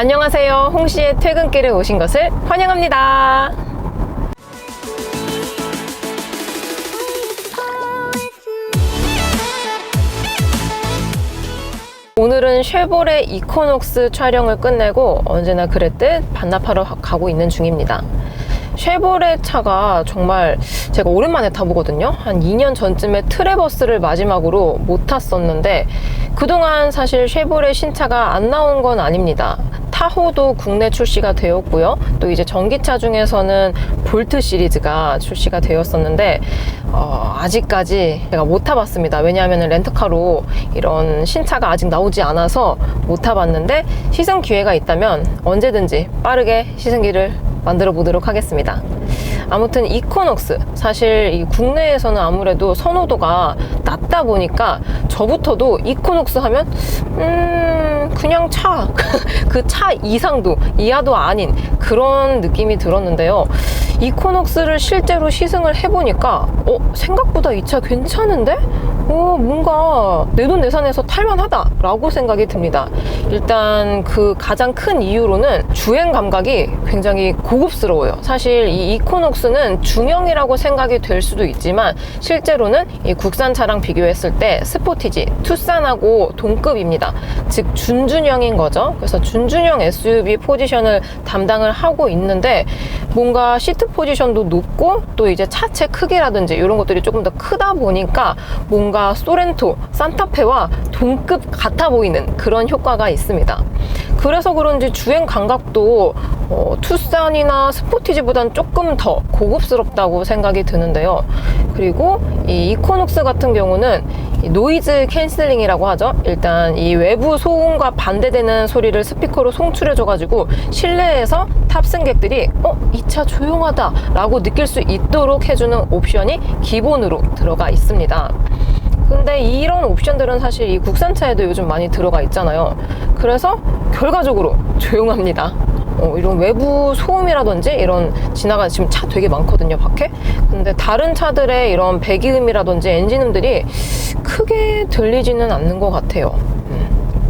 안녕하세요. 홍씨의 퇴근길에 오신 것을 환영합니다. 오늘은 쉐보레 이코녹스 촬영을 끝내고 언제나 그랬듯 반납하러 가고 있는 중입니다. 쉐보레 차가 정말 제가 오랜만에 타보거든요. 한 2년 전쯤에 트래버스를 마지막으로 못 탔었는데 그동안 사실 쉐보레 신차가 안 나온 건 아닙니다. 타호도 국내 출시가 되었고요. 또 이제 전기차 중에서는 볼트 시리즈가 출시가 되었었는데 아직까지 제가 못 타봤습니다. 왜냐하면 렌터카로 이런 신차가 아직 나오지 않아서 못 타봤는데 시승 기회가 있다면 언제든지 빠르게 시승기를 만들어 보도록 하겠습니다. 아무튼 이코녹스, 사실 이 국내에서는 아무래도 선호도가 낮다 보니까 저부터도 이코녹스 하면 그냥 차, 그 차 이상도 이하도 아닌 그런 느낌이 들었는데요. 이코녹스를 실제로 시승을 해보니까 생각보다 이 차 괜찮은데? 뭔가 내돈내산해서 탈만하다 라고 생각이 듭니다. 일단 그 가장 큰 이유로는 주행 감각이 굉장히 고급스러워요. 사실 이 이코녹스는 중형이라고 생각이 될 수도 있지만 실제로는 이 국산차랑 비교했을 때 스포티지, 투싼하고 동급입니다. 즉 준준형인 거죠. 그래서 준준형 SUV 포지션을 담당을 하고 있는데 뭔가 시트 포지션도 높고 또 이제 차체 크기라든지 이런 것들이 조금 더 크다 보니까 뭔가 소렌토, 산타페와 동급 같아 보이는 그런 효과가 있습니다. 그래서 그런지 주행 감각도 투싼이나 스포티지보다는 조금 더 고급스럽다고 생각이 드는데요. 그리고 이 이코녹스 같은 경우는 이 노이즈 캔슬링이라고 하죠. 일단 이 외부 소음과 반대되는 소리를 스피커로 송출해줘가지고 실내에서 탑승객들이 이 차 조용하다 라고 느낄 수 있도록 해주는 옵션이 기본으로 들어가 있습니다. 근데 이런 옵션들은 사실 이 국산차에도 요즘 많이 들어가 있잖아요. 그래서 결과적으로 조용합니다. 이런 외부 소음이라든지 이런 지나가는 지금 차 되게 많거든요, 밖에. 근데 다른 차들의 이런 배기음이라든지 엔진음들이 크게 들리지는 않는 것 같아요.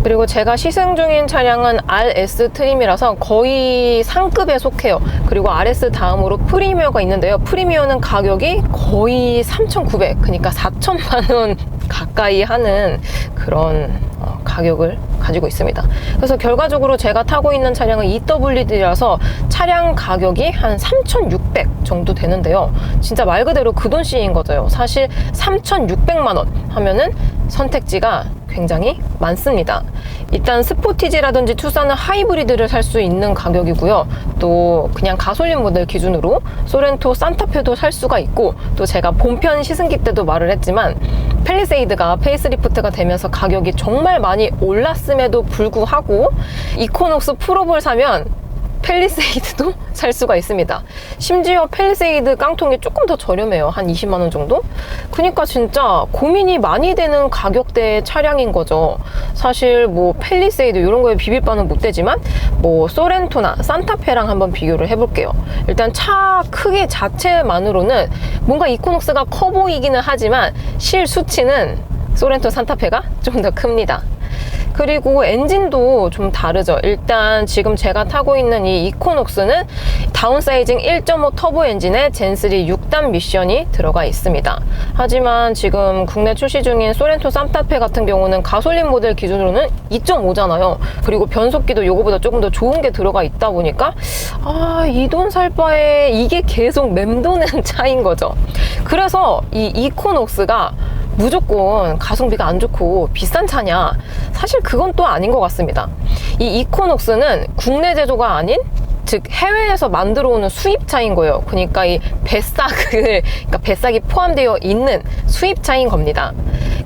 그리고 제가 시승 중인 차량은 RS 트림이라서 거의 상급에 속해요. 그리고 RS 다음으로 프리미어가 있는데요. 프리미어는 가격이 거의 3,900, 그러니까 4천만 원 가까이 하는 그런 가격을 가지고 있습니다. 그래서 결과적으로 제가 타고 있는 차량은 EWD라서 차량 가격이 한 3,600 정도 되는데요. 진짜 말 그대로 그 돈씩인 거죠. 사실 3,600만 원 하면은 선택지가 굉장히 많습니다. 일단 스포티지라든지 투싼은 하이브리드를 살 수 있는 가격이고요. 또 그냥 가솔린 모델 기준으로 소렌토, 산타페도 살 수가 있고, 또 제가 본편 시승기 때도 말을 했지만 팰리세이드가 페이스리프트가 되면서 가격이 정말 많이 올랐음에도 불구하고 이코녹스 프로볼 사면 팰리세이드도 살 수가 있습니다. 심지어 팰리세이드 깡통이 조금 더 저렴해요. 한 20만 원 정도? 그러니까 진짜 고민이 많이 되는 가격대의 차량인 거죠. 사실 뭐 팰리세이드 이런 거에 비빌 바는 못 되지만 뭐 소렌토나 산타페랑 한번 비교를 해볼게요. 일단 차 크기 자체만으로는 뭔가 이코녹스가 커 보이기는 하지만 실수치는 소렌토, 산타페가 좀 더 큽니다. 그리고 엔진도 좀 다르죠. 일단 지금 제가 타고 있는 이 이코녹스는 다운사이징 1.5 터보 엔진에 젠3 6단 미션이 들어가 있습니다. 하지만 지금 국내 출시 중인 소렌토 산타페 같은 경우는 가솔린 모델 기준으로는 2.5잖아요. 그리고 변속기도 요거보다 조금 더 좋은 게 들어가 있다 보니까 이 돈 살 바에 이게 계속 맴도는 차인 거죠. 그래서 이 이코녹스가 무조건 가성비가 안 좋고 비싼 차냐? 사실 그건 또 아닌 것 같습니다. 이 이코녹스는 국내 제조가 아닌, 즉 해외에서 만들어 오는 수입차인 거예요. 그러니까 이 그러니까 뱃삭이 포함되어 있는 수입차인 겁니다.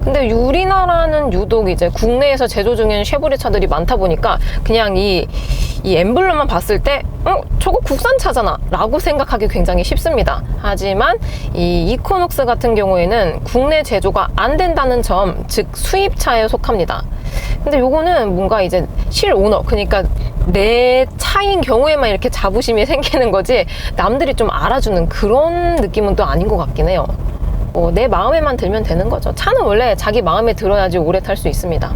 근데 우리나라는 유독 이제 국내에서 제조 중인 쉐보레 차들이 많다 보니까 그냥 이 엠블럼만 봤을 때 저거 국산차잖아 라고 생각하기 굉장히 쉽습니다. 하지만 이 이코녹스 같은 경우에는 국내 제조가 안 된다는 점, 즉 수입차에 속합니다. 근데 요거는 뭔가 이제 실오너, 그러니까 내 차인 경우에만 이렇게 자부심이 생기는 거지 남들이 좀 알아주는 그런 느낌은 또 아닌 것 같긴 해요. 내 마음에만 들면 되는 거죠. 차는 원래 자기 마음에 들어야지 오래 탈 수 있습니다.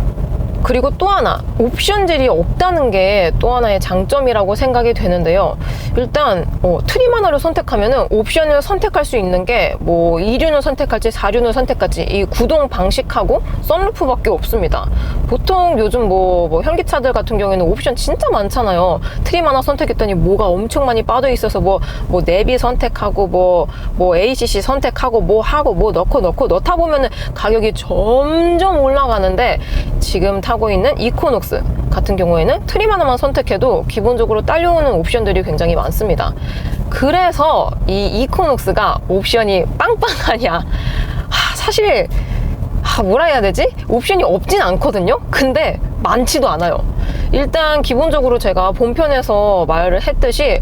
그리고 또 하나, 옵션들이 없다는 게 또 하나의 장점이라고 생각이 되는데요. 일단 트림 하나를 선택하면은 옵션을 선택할 수 있는 게 뭐 2류는 선택할지 4류는 선택할지 이 구동 방식하고 썬루프밖에 없습니다. 보통 요즘 뭐 현기차들 같은 경우에는 옵션 진짜 많잖아요. 트림 하나 선택했더니 뭐가 엄청 많이 빠져 있어서 뭐 내비 선택하고 뭐 ACC 선택하고 뭐 하고 뭐 넣고 넣다 보면은 가격이 점점 올라가는데, 지금 타고 있는 이코녹스 같은 경우에는 트림 하나만 선택해도 기본적으로 딸려오는 옵션들이 굉장히 많습니다. 그래서 이 이코녹스가 옵션이 빵빵하냐, 사실 뭐라 해야 되지? 옵션이 없진 않거든요. 근데 많지도 않아요. 일단 기본적으로 제가 본편에서 말을 했듯이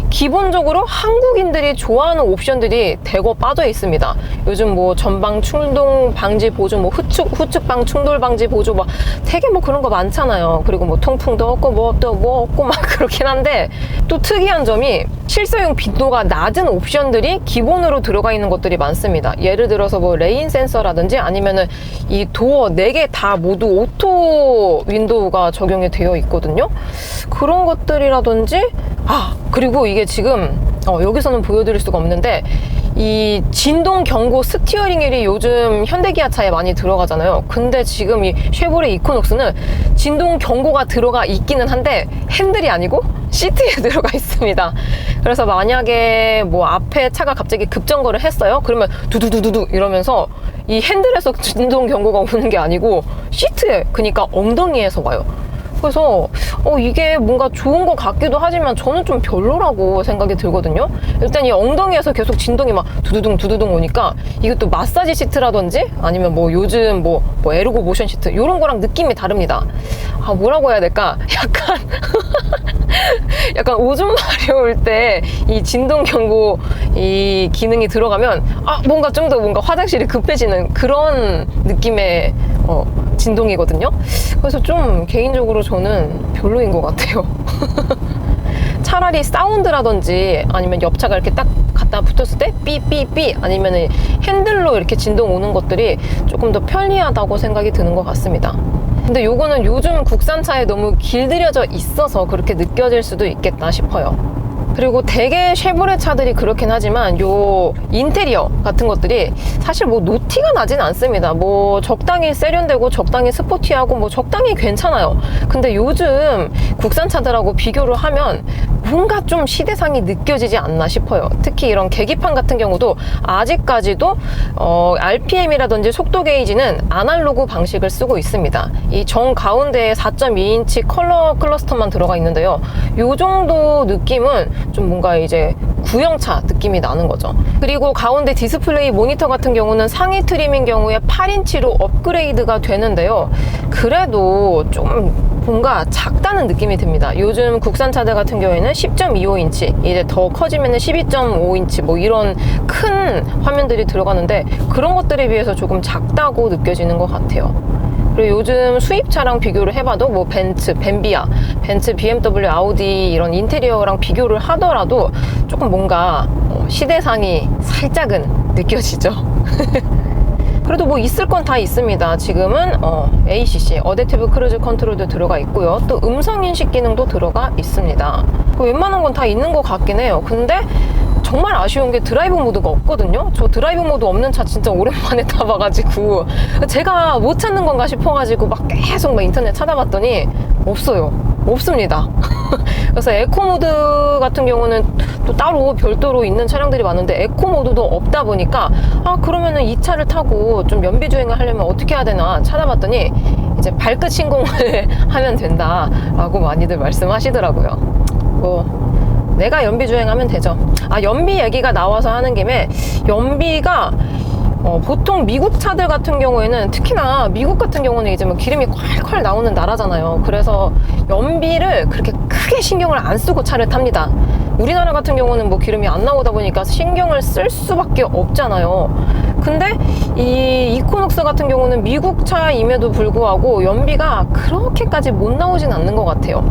기본적으로 한국인들이 좋아하는 옵션들이 대거 빠져 있습니다. 요즘 뭐 전방 충돌 방지 보조, 뭐 후측방 충돌 방지 보조, 막 되게 뭐 그런 거 많잖아요. 그리고 뭐 통풍도 없고 뭐 없고 막 그렇긴 한데, 또 특이한 점이 실사용 빈도가 낮은 옵션들이 기본으로 들어가 있는 것들이 많습니다. 예를 들어서 뭐 레인 센서라든지 아니면은 이 도어 4개 다 모두 오토 윈도우가 적용이 되어 있거든요. 그런 것들이라든지, 그리고 이게 지금 여기서는 보여드릴 수가 없는데, 이 진동 경고 스티어링 휠이 요즘 현대기아차에 많이 들어가잖아요. 근데 지금 이 쉐보레 이코녹스는 진동 경고가 들어가 있기는 한데 핸들이 아니고 시트에 들어가 있습니다. 그래서 만약에 뭐 앞에 차가 갑자기 급정거를 했어요. 그러면 두두두두두 이러면서 이 핸들에서 진동 경고가 오는 게 아니고 시트에, 그러니까 엉덩이에서 와요. 그래서 이게 뭔가 좋은 것 같기도 하지만 저는 좀 별로라고 생각이 들거든요. 일단 이 엉덩이에서 계속 진동이 막 두두둥 오니까 이것도 마사지 시트라든지 아니면 뭐 요즘 뭐 에르고 모션 시트 이런 거랑 느낌이 다릅니다. 뭐라고 해야 될까? 약간 오줌 마려울 때 이 진동 경고 이 기능이 들어가면 뭔가 좀 더 뭔가 화장실이 급해지는 그런 느낌의 진동이거든요. 그래서 좀 개인적으로 저는 별로인 것 같아요. 차라리 사운드라든지 아니면 옆차가 이렇게 딱 갖다 붙었을 때 삐삐삐 아니면 핸들로 이렇게 진동 오는 것들이 조금 더 편리하다고 생각이 드는 것 같습니다. 근데 요거는 요즘 국산차에 너무 길들여져 있어서 그렇게 느껴질 수도 있겠다 싶어요. 그리고 대개 쉐보레 차들이 그렇긴 하지만 요 인테리어 같은 것들이 사실 뭐 노티가 나진 않습니다. 뭐 적당히 세련되고 적당히 스포티하고 뭐 적당히 괜찮아요. 근데 요즘 국산차들하고 비교를 하면 뭔가 좀 시대상이 느껴지지 않나 싶어요. 특히 이런 계기판 같은 경우도 아직까지도 RPM이라든지 속도 게이지는 아날로그 방식을 쓰고 있습니다. 이 정 가운데에 4.2인치 컬러 클러스터만 들어가 있는데요. 요 정도 느낌은 좀 뭔가 이제 구형차 느낌이 나는 거죠. 그리고 가운데 디스플레이 모니터 같은 경우는 상위 트림인 경우에 8인치로 업그레이드가 되는데요. 그래도 좀 뭔가 작다는 느낌이 듭니다. 요즘 국산차들 같은 경우에는 10.25인치, 이제 더 커지면 12.5인치 뭐 이런 큰 화면들이 들어가는데 그런 것들에 비해서 조금 작다고 느껴지는 것 같아요. 그리고 요즘 수입차랑 비교를 해봐도 뭐 벤츠, BMW, 아우디 이런 인테리어랑 비교를 하더라도 조금 뭔가 시대상이 살짝은 느껴지죠. 그래도 뭐 있을 건 다 있습니다. 지금은 ACC, 어댑티브 크루즈 컨트롤도 들어가 있고요. 또 음성 인식 기능도 들어가 있습니다. 웬만한 건 다 있는 것 같긴 해요. 근데 정말 아쉬운 게 드라이브 모드가 없거든요. 저 드라이브 모드 없는 차 진짜 오랜만에 타봐가지고 제가 못 찾는 건가 싶어가지고 막 계속 막 인터넷 찾아봤더니 없습니다. 그래서 에코 모드 같은 경우는 또 따로 별도로 있는 차량들이 많은데 에코 모드도 없다 보니까 그러면은 이 차를 타고 좀 연비 주행을 하려면 어떻게 해야 되나 찾아봤더니 이제 발끝 신공을 하면 된다라고 많이들 말씀하시더라고요. 뭐 내가 연비 주행하면 되죠. 연비 얘기가 나와서 하는 김에 연비가 보통 미국 차들 같은 경우에는, 특히나 미국 같은 경우는 이제 뭐 기름이 콸콸 나오는 나라잖아요. 그래서 연비를 그렇게 크게 신경을 안 쓰고 차를 탑니다. 우리나라 같은 경우는 뭐 기름이 안 나오다 보니까 신경을 쓸 수밖에 없잖아요. 근데 이 이코녹스 같은 경우는 미국 차임에도 불구하고 연비가 그렇게까지 못 나오진 않는 것 같아요.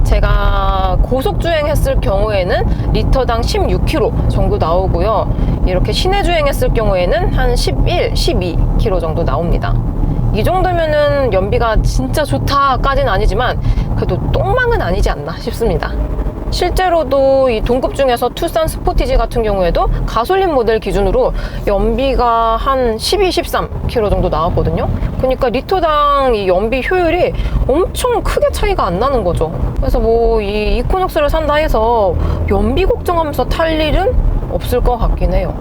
제가 고속 주행했을 경우에는 리터당 16km 정도 나오고요. 이렇게 시내 주행했을 경우에는 한 11, 12km 정도 나옵니다. 이 정도면은 연비가 진짜 좋다까지는 아니지만 그래도 똥망은 아니지 않나 싶습니다. 실제로도 이 동급 중에서 투싼 스포티지 같은 경우에도 가솔린 모델 기준으로 연비가 한 12, 13km 정도 나왔거든요. 그러니까 리터당 이 연비 효율이 엄청 크게 차이가 안 나는 거죠. 그래서 뭐 이 이코녹스를 산다 해서 연비 걱정하면서 탈 일은 없을 것 같긴 해요.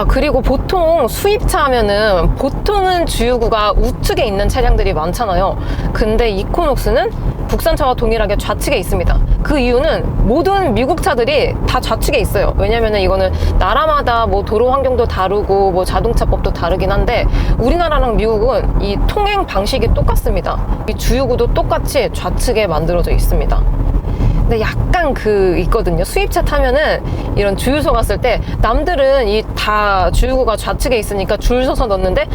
그리고 보통 수입차 하면은 보통은 주유구가 우측에 있는 차량들이 많잖아요. 근데 이코녹스는 국산차와 동일하게 좌측에 있습니다. 그 이유는 모든 미국 차들이 다 좌측에 있어요. 왜냐면은 이거는 나라마다 뭐 도로 환경도 다르고 뭐 자동차법도 다르긴 한데 우리나라랑 미국은 이 통행 방식이 똑같습니다. 이 주유구도 똑같이 좌측에 만들어져 있습니다. 근데 약간 있거든요. 수입차 타면은 이런 주유소 갔을 때 남들은 이 다 주유구가 좌측에 있으니까 줄 서서 넣는데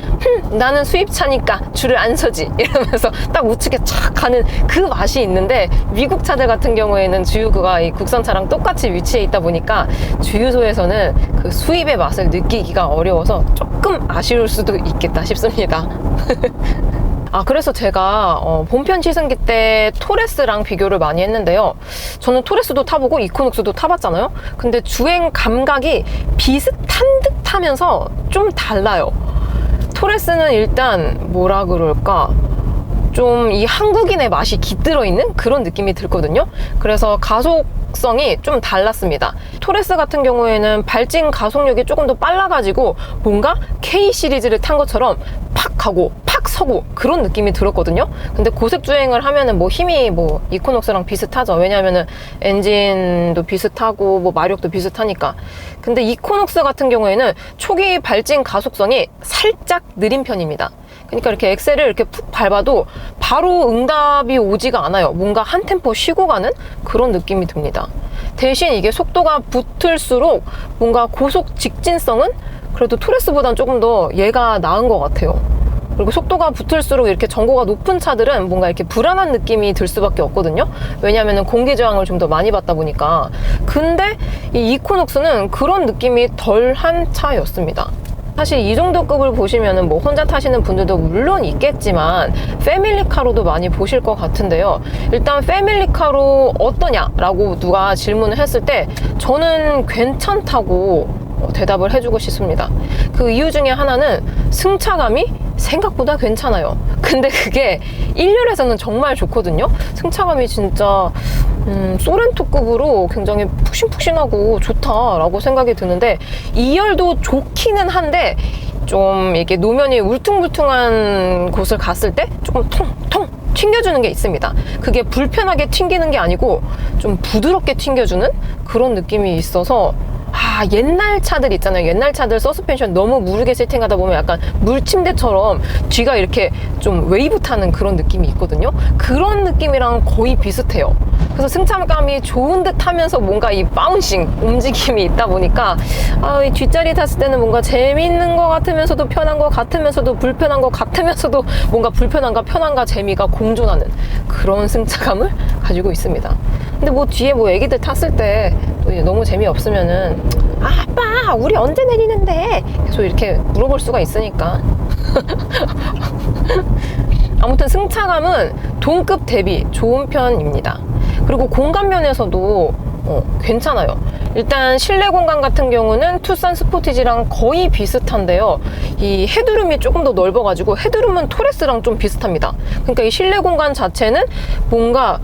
나는 수입차니까 줄을 안 서지 이러면서 딱 우측에 착 가는 그 맛이 있는데 미국 차들 같은 경우에는 주유구가 이 국산차랑 똑같이 위치해 있다 보니까 주유소에서는 그 수입의 맛을 느끼기가 어려워서 조금 아쉬울 수도 있겠다 싶습니다. 그래서 제가 본편 시승기 때 토레스랑 비교를 많이 했는데요. 저는 토레스도 타보고 이코녹스도 타봤잖아요. 근데 주행 감각이 비슷한 듯 하면서 좀 달라요. 토레스는 일단 뭐라 그럴까, 좀 이 한국인의 맛이 깃들어 있는 그런 느낌이 들거든요. 그래서 가속성이 좀 달랐습니다. 토레스 같은 경우에는 발진 가속력이 조금 더 빨라가지고 뭔가 K 시리즈를 탄 것처럼 팍 가고 팍 서고 그런 느낌이 들었거든요. 근데 고속 주행을 하면은 뭐 힘이 뭐 이코녹스랑 비슷하죠. 왜냐면은 엔진도 비슷하고 뭐 마력도 비슷하니까. 근데 이코녹스 같은 경우에는 초기 발진 가속성이 살짝 느린 편입니다. 그러니까 이렇게 엑셀을 이렇게 푹 밟아도 바로 응답이 오지가 않아요. 뭔가 한 템포 쉬고 가는 그런 느낌이 듭니다. 대신 이게 속도가 붙을수록 뭔가 고속 직진성은 그래도 토레스보단 조금 더 얘가 나은 것 같아요. 그리고 속도가 붙을수록 이렇게 전고가 높은 차들은 뭔가 이렇게 불안한 느낌이 들 수밖에 없거든요. 왜냐하면 공기 저항을 좀 더 많이 받다 보니까. 근데 이 이코녹스는 그런 느낌이 덜한 차였습니다. 사실 이 정도 급을 보시면은 뭐 혼자 타시는 분들도 물론 있겠지만 패밀리카로도 많이 보실 것 같은데요. 일단 패밀리카로 어떠냐라고 누가 질문을 했을 때 저는 괜찮다고 대답을 해주고 싶습니다. 그 이유 중에 하나는 승차감이 생각보다 괜찮아요. 근데 그게 1열에서는 정말 좋거든요. 승차감이 진짜 소렌토급으로 굉장히 푹신푹신하고 좋다라고 생각이 드는데 2열도 좋기는 한데 좀 이게 노면이 울퉁불퉁한 곳을 갔을 때 조금 통통 튕겨주는 게 있습니다. 그게 불편하게 튕기는 게 아니고 좀 부드럽게 튕겨주는 그런 느낌이 있어서 옛날 차들 있잖아요. 옛날 차들 서스펜션 너무 무르게 세팅하다 보면 약간 물침대처럼 뒤가 이렇게 좀 웨이브 타는 그런 느낌이 있거든요. 그런 느낌이랑 거의 비슷해요. 그래서 승차감이 좋은 듯 하면서 뭔가 이 바운싱 움직임이 있다 보니까 이 뒷자리 탔을 때는 뭔가 재미있는 것 같으면서도 편한 것 같으면서도 불편한 것 같으면서도 뭔가 불편함과 편함과 재미가 공존하는 그런 승차감을 가지고 있습니다. 근데 뭐 뒤에 뭐 애기들 탔을 때 또 너무 재미없으면은 아빠 우리 언제 내리는데 계속 이렇게 물어볼 수가 있으니까 아무튼 승차감은 동급 대비 좋은 편입니다. 그리고 공간 면에서도 괜찮아요. 일단 실내 공간 같은 경우는 투싼 스포티지랑 거의 비슷한데요. 이 헤드룸이 조금 더 넓어가지고 헤드룸은 토레스랑 좀 비슷합니다. 그러니까 이 실내 공간 자체는 뭔가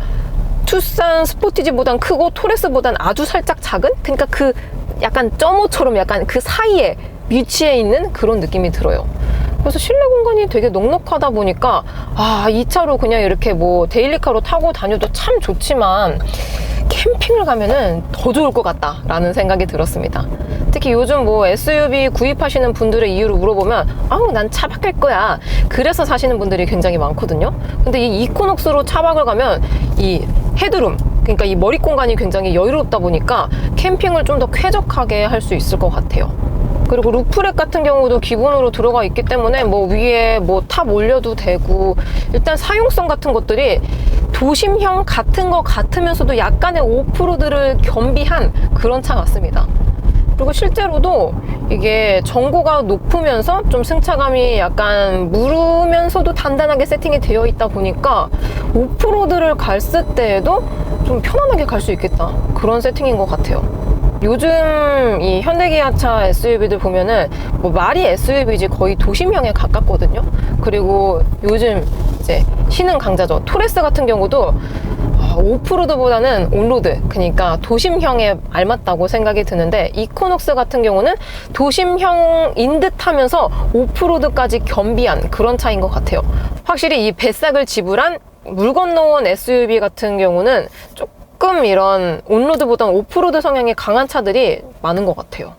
투싼 스포티지보단 크고 토레스보단 아주 살짝 작은, 그러니까 그 약간 점호처럼 약간 그 사이에 위치해 있는 그런 느낌이 들어요. 그래서 실내 공간이 되게 넉넉하다 보니까 이 차로 그냥 이렇게 뭐 데일리카로 타고 다녀도 참 좋지만 캠핑을 가면은 더 좋을 것 같다라는 생각이 들었습니다. 특히 요즘 뭐 SUV 구입하시는 분들의 이유를 물어보면 난 차 바꿀 거야. 그래서 사시는 분들이 굉장히 많거든요. 근데 이 이코녹스로 차박을 가면 이 헤드룸, 그러니까 이 머리 공간이 굉장히 여유롭다 보니까 캠핑을 좀 더 쾌적하게 할 수 있을 것 같아요. 그리고 루프렉 같은 경우도 기본으로 들어가 있기 때문에 뭐 위에 뭐 탑 올려도 되고, 일단 사용성 같은 것들이 도심형 같은 거 같으면서도 약간의 오프로드를 겸비한 그런 차 같습니다. 그리고 그리고 실제로도 이게 전고가 높으면서 좀 승차감이 약간 무르면서도 단단하게 세팅이 되어 있다 보니까 오프로드를 갔을 때에도 좀 편안하게 갈 수 있겠다, 그런 세팅인 것 같아요. 요즘 이 현대기아차 SUV들 보면은 뭐 말이 SUV지 거의 도심형에 가깝거든요. 그리고 요즘 이제 신흥 강자죠, 토레스 같은 경우도 오프로드보다는 온로드, 그러니까 도심형에 알맞다고 생각이 드는데, 이코녹스 같은 경우는 도심형인 듯 하면서 오프로드까지 겸비한 그런 차인 것 같아요. 확실히 이 배싹을 지불한 물 건너온 SUV 같은 경우는 조금 이런 온로드보다는 오프로드 성향이 강한 차들이 많은 것 같아요.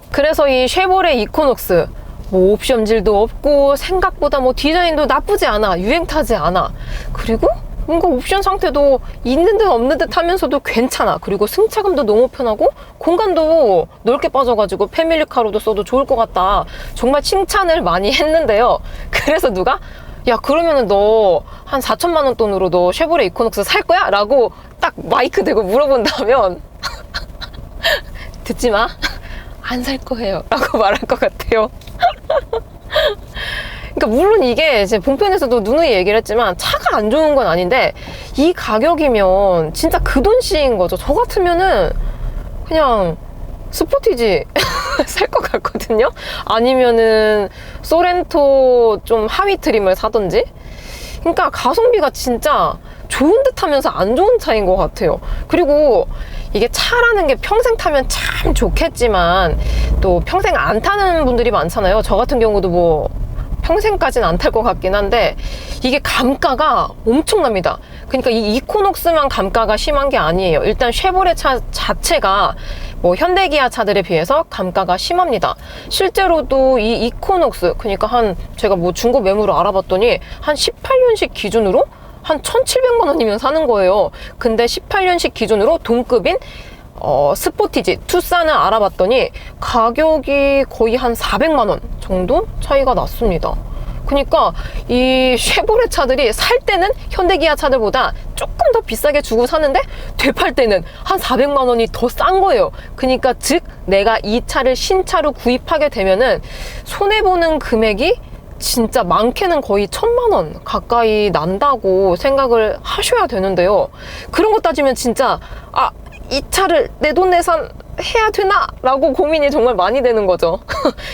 그래서 이 쉐보레 이코녹스 뭐 옵션질도 없고 생각보다 뭐 디자인도 나쁘지 않아, 유행 타지 않아, 그리고 뭔가 옵션 상태도 있는 듯 없는 듯 하면서도 괜찮아. 그리고 승차감도 너무 편하고 공간도 넓게 빠져가지고 패밀리카로도 써도 좋을 것 같다, 정말 칭찬을 많이 했는데요. 그래서 누가 야 그러면은 너 한 4천만 원 돈으로 너 쉐보레 이코녹스 살 거야? 라고 딱 마이크 대고 물어본다면 듣지 마, 안 살 거예요 라고 말할 것 같아요. 그러니까 물론 이게 이제 본편에서도 누누이 얘기를 했지만 차가 안 좋은 건 아닌데, 이 가격이면 진짜 그 돈씩인 거죠. 저 같으면은 그냥 스포티지 살 것 같거든요. 아니면은 소렌토 좀 하위 트림을 사던지. 그러니까 가성비가 진짜 좋은 듯 하면서 안 좋은 차인 것 같아요. 그리고 이게 차라는 게 평생 타면 참 좋겠지만 또 평생 안 타는 분들이 많잖아요. 저 같은 경우도 뭐 평생까지는 안 탈 것 같긴 한데, 이게 감가가 엄청납니다. 그러니까 이 이코녹스만 감가가 심한 게 아니에요. 일단 쉐보레 차 자체가 뭐 현대기아 차들에 비해서 감가가 심합니다. 실제로도 이 이코녹스, 그러니까 제가 뭐 중고 매물을 알아봤더니 한 18년식 기준으로 한 1,700만 원이면 사는 거예요. 근데 18년식 기준으로 동급인 스포티지 투싼을 알아봤더니 가격이 거의 한 400만 원 정도 차이가 났습니다. 그러니까 이 쉐보레 차들이 살 때는 현대기아 차들보다 조금 더 비싸게 주고 사는데 되팔 때는 한 400만 원이 더 싼 거예요. 그러니까 즉 내가 이 차를 신차로 구입하게 되면은 손해보는 금액이 진짜 많게는 거의 1,000만 원 가까이 난다고 생각을 하셔야 되는데요. 그런 거 따지면 진짜 이 차를 내돈내산 해야 되나? 라고 고민이 정말 많이 되는 거죠.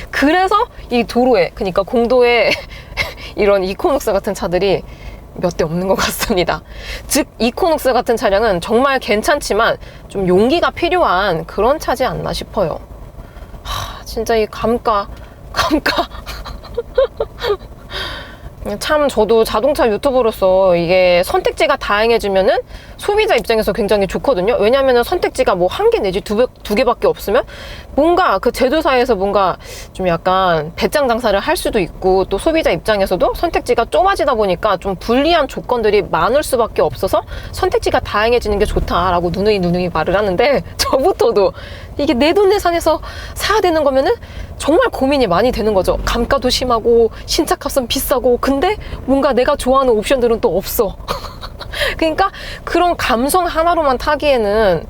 그래서 이 도로에, 그러니까 공도에 이런 이코녹스 같은 차들이 몇 대 없는 것 같습니다. 즉 이코녹스 같은 차량은 정말 괜찮지만 좀 용기가 필요한 그런 차지 않나 싶어요. 진짜 이 감가 참 저도 자동차 유튜버로서 이게 선택지가 다양해지면은 소비자 입장에서 굉장히 좋거든요. 왜냐면은 선택지가 뭐 한 개 내지 두 개밖에 없으면 뭔가 그 제조사에서 뭔가 좀 약간 배짱 장사를 할 수도 있고, 또 소비자 입장에서도 선택지가 좁아지다 보니까 좀 불리한 조건들이 많을 수밖에 없어서 선택지가 다양해지는 게 좋다라고 누누이 말을 하는데, 저부터도 이게 내돈내산해서 사야 되는 거면은 정말 고민이 많이 되는 거죠. 감가도 심하고 신차값은 비싸고, 근데 뭔가 내가 좋아하는 옵션들은 또 없어. 그러니까 그런 감성 하나로만 타기에는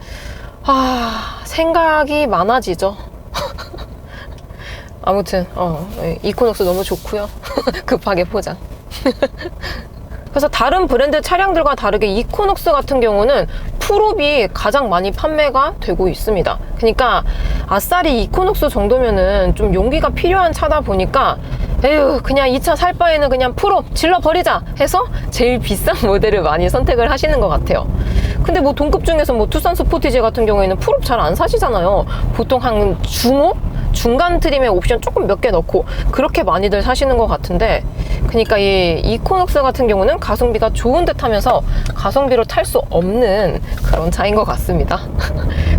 생각이 많아지죠. 아무튼 이코녹스 너무 좋고요. 급하게 포장. 그래서 다른 브랜드 차량들과 다르게 이코녹스 같은 경우는 풀옵이 가장 많이 판매가 되고 있습니다. 그러니까 아싸리 이코녹스 정도면은 좀 용기가 필요한 차다 보니까 에휴 그냥 이 차 살 바에는 그냥 풀옵 질러버리자 해서 제일 비싼 모델을 많이 선택을 하시는 것 같아요. 근데 뭐 동급 중에서 뭐 투싼 스포티지 같은 경우에는 풀옵 잘 안 사시잖아요. 보통 한 중옵? 중간 트림에 옵션 조금 몇 개 넣고 그렇게 많이들 사시는 것 같은데, 그러니까 이 이코녹스 같은 경우는 가성비가 좋은 듯 하면서 가성비로 탈 수 없는 그런 차인 것 같습니다.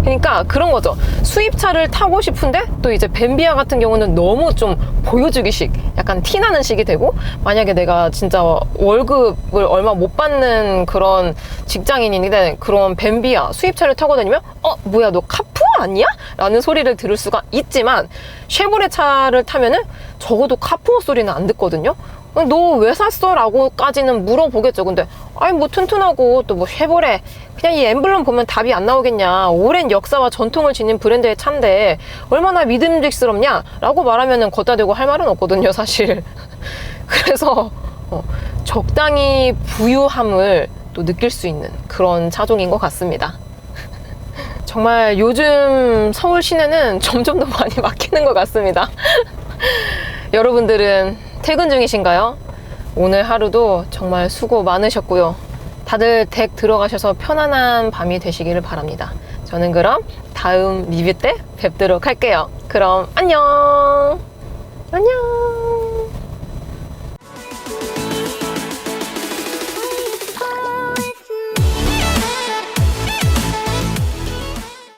그러니까 그런 거죠. 수입차를 타고 싶은데 또 이제 벤비아 같은 경우는 너무 좀 보여주기식, 약간 티나는 식이 되고, 만약에 내가 진짜 월급을 얼마 못 받는 그런 직장인인데 그런 벤비아 수입차를 타고 다니면 뭐야 너 카푸어 아니야? 라는 소리를 들을 수가 있지만, 쉐보레 차를 타면은 적어도 카푸어 소리는 안 듣거든요. 너 왜 샀어? 라고까지는 물어보겠죠. 근데 아니 뭐 튼튼하고 또 뭐 쉐보레 그냥 이 엠블럼 보면 답이 안 나오겠냐. 오랜 역사와 전통을 지닌 브랜드의 차인데 얼마나 믿음직스럽냐 라고 말하면은 걷다 대고 할 말은 없거든요, 사실. 그래서 적당히 부유함을 또 느낄 수 있는 그런 차종인 것 같습니다. 정말 요즘 서울 시내는 점점 더 많이 막히는 것 같습니다. 여러분들은 퇴근 중이신가요? 오늘 하루도 정말 수고 많으셨고요. 다들 댁 들어가셔서 편안한 밤이 되시기를 바랍니다. 저는 그럼 다음 리뷰 때 뵙도록 할게요. 그럼 안녕! 안녕!